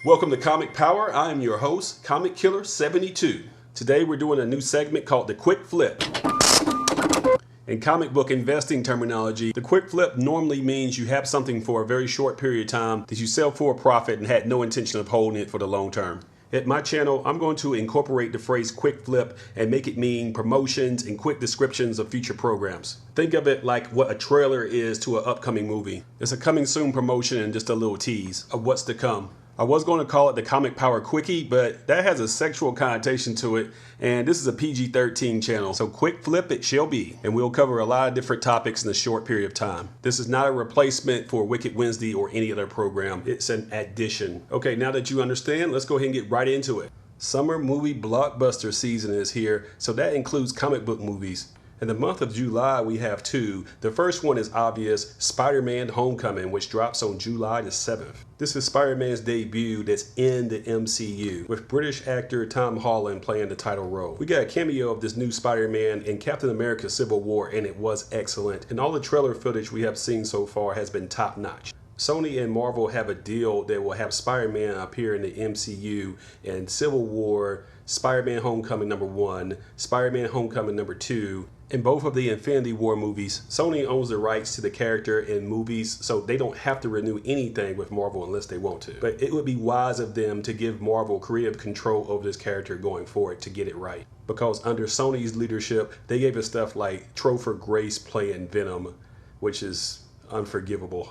Welcome to Comic Power. I am your host, Comic Killer 72. Today we're doing a new segment called the Quick Flip. In comic book investing terminology, the quick flip normally means you have something for a very short period of time that you sell for a profit and had no intention of holding it for the long term. At my channel, I'm going to incorporate the phrase quick flip and make it mean promotions and quick descriptions of future programs. Think of it like what a trailer is to an upcoming movie. It's a coming soon promotion and just a little tease of what's to come. I was going to call it the Comic Power Quickie, but that has a sexual connotation to it, and this is a PG-13 channel, so quick flip it shall be, and we'll cover a lot of different topics in a short period of time. This is not a replacement for Wicked Wednesday or any other program. It's an addition. Okay, now that you understand, let's go ahead and get right into it. Summer movie blockbuster season is here, so that includes comic book movies. In the month of July, we have two. The first one is obvious, Spiderman Homecoming, which drops on July the 7th. This is Spider-Man's debut that's in the MCU, with British actor Tom Holland playing the title role. We got a cameo of this new Spider-Man in Captain America Civil War, and it was excellent. And all the trailer footage we have seen so far has been top-notch. Sony and Marvel have a deal that will have Spider-Man appear in the MCU in Civil War, Spider-Man Homecoming #1, Spider-Man Homecoming #2, in both of the Infinity War movies. Sony owns the rights to the character in movies, so they don't have to renew anything with Marvel unless they want to. But it would be wise of them to give Marvel creative control over this character going forward to get it right. Because under Sony's leadership, they gave us stuff like Topher Grace playing Venom, which is unforgivable.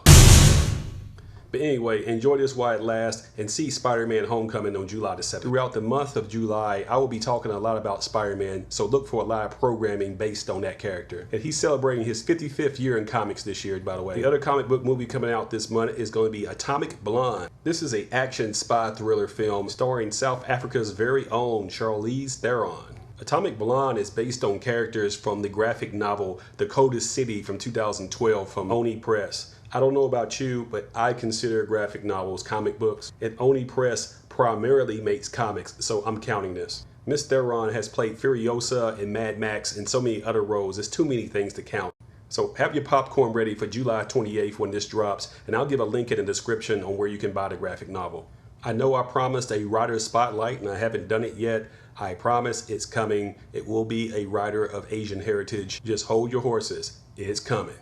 But anyway, enjoy this while it lasts and see Spider-Man Homecoming on July the 7th. Throughout the month of July, I will be talking a lot about Spider-Man, so look for a lot of programming based on that character. And he's celebrating his 55th year in comics this year, by the way. The other comic book movie coming out this month is going to be Atomic Blonde. This is an action spy thriller film starring South Africa's very own Charlize Theron. Atomic Blonde is based on characters from the graphic novel The Coldest City from 2012 from Oni Press. I don't know about you, but I consider graphic novels comic books, and Oni Press primarily makes comics, so I'm counting this. Miss Theron has played Furiosa in Mad Max and so many other roles. There's too many things to count. So have your popcorn ready for July 28th when this drops, and I'll give a link in the description on where you can buy the graphic novel. I know I promised a writer spotlight and I haven't done it yet. I promise it's coming. It will be a writer of Asian heritage. Just hold your horses. It's coming.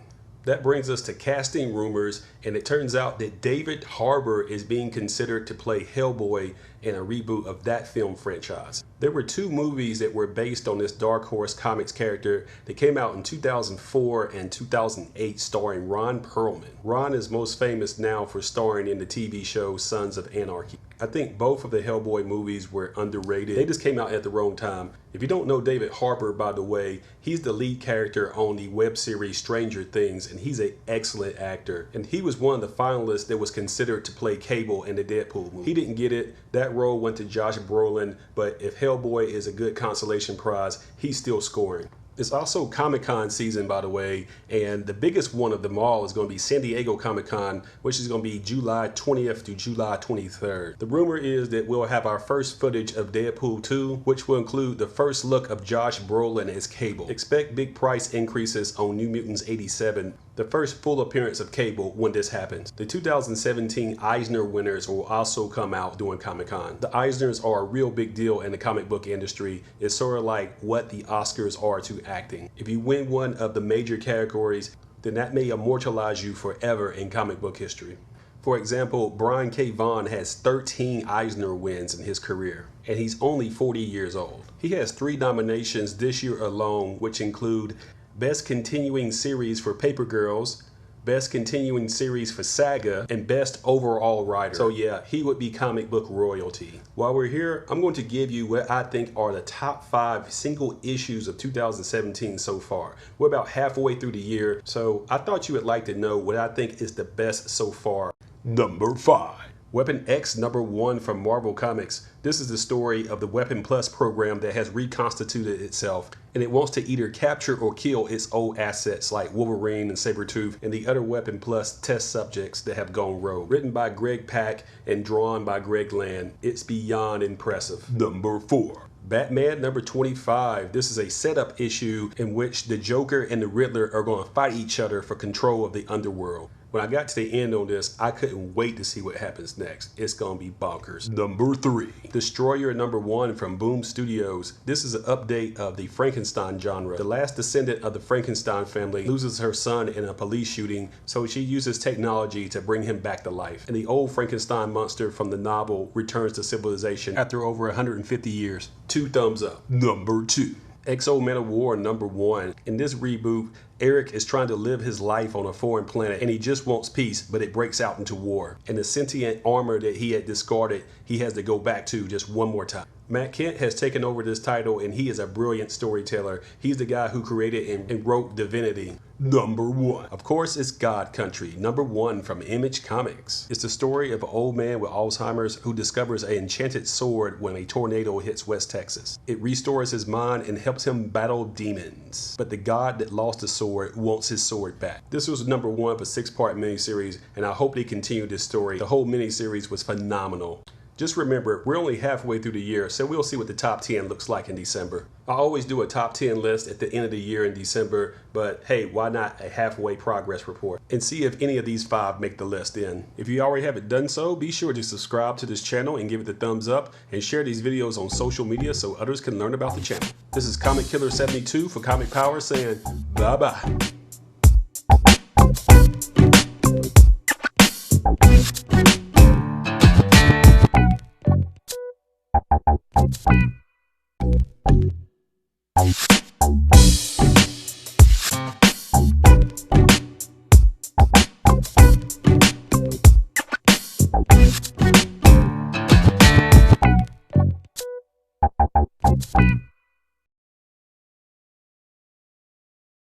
That brings us to casting rumors, and it turns out that David Harbour is being considered to play Hellboy in a reboot of that film franchise. There were two movies that were based on this Dark Horse Comics character that came out in 2004 and 2008 starring Ron Perlman. Ron is most famous now for starring in the TV show Sons of Anarchy. I think both of the Hellboy movies were underrated. They just came out at the wrong time. If you don't know David Harbour, by the way, he's the lead character on the web series Stranger Things, and he's an excellent actor. And he was one of the finalists that was considered to play Cable in the Deadpool movie. He didn't get it. That role went to Josh Brolin, but if Hellboy is a good consolation prize, he's still scoring. It's also Comicon season, by the way, and the biggest one of them all is going to be San Diego Comic-Con, which is going to be July 20th to July 23rd. The rumor is that we'll have our first footage of Deadpool 2, which will include the first look of Josh Brolin as Cable. Expect big price increases on New Mutants 87, the first full appearance of Cable when this happens. The 2017 Eisner winners will also come out during Comic-Con. The Eisners are a real big deal in the comic book industry. It's sort of like what the Oscars are to acting. If you win one of the major categories, then that may immortalize you forever in comic book history. For example, Brian K. Vaughan has 13 Eisner wins in his career, and he's only 40 years old. He has 3 nominations this year alone, which include Best Continuing Series for Paper Girls, Best Continuing Series for Saga, and Best Overall Writer. So yeah, he would be comic book royalty. While we're here, I'm going to give you what I think are the top 5 single issues of 2017 so far. We're about halfway through the year, so I thought you would like to know what I think is the best so far. Number 5. Weapon X #1 from Marvel Comics. This is the story of the Weapon Plus program that has reconstituted itself, and it wants to either capture or kill its old assets like Wolverine and Sabretooth and the other Weapon Plus test subjects that have gone rogue. Written by Greg Pak and drawn by Greg Land. It's beyond impressive. Number 4. Batman #25. This is a setup issue in which the Joker and the Riddler are going to fight each other for control of the underworld. When I got to the end on this, I couldn't wait to see what happens next. It's gonna be bonkers. Number 3. Destroyer number 1 from Boom Studios. This is an update of the Frankenstein genre. The last descendant of the Frankenstein family loses her son in a police shooting, so she uses technology to bring him back to life. And the old Frankenstein monster from the novel returns to civilization after over 150 years. 2 thumbs up. Number 2. Exo Men of War number 1. In this reboot, Eric is trying to live his life on a foreign planet and he just wants peace, but it breaks out into war. And the sentient armor that he had discarded, he has to go back to just one more time. Matt Kent has taken over this title and he is a brilliant storyteller. He's the guy who created and wrote Divinity. Number 1. Of course, it's God Country, number 1 from Image Comics. It's the story of an old man with Alzheimer's who discovers an enchanted sword when a tornado hits West Texas. It restores his mind and helps him battle demons. But the god that lost the sword wants his sword back. This was number 1 of a 6-part miniseries, and I hope they continue this story. The whole miniseries was phenomenal. Just remember, we're only halfway through the year, so we'll see what the top 10 looks like in December. I always do a top 10 list at the end of the year in December, but hey, why not a halfway progress report? And see if any of these 5 make the list then. If you already haven't done so, be sure to subscribe to this channel and give it the thumbs up, and share these videos on social media so others can learn about the channel. This is Comic Killer 72 for Comic Power saying bye-bye.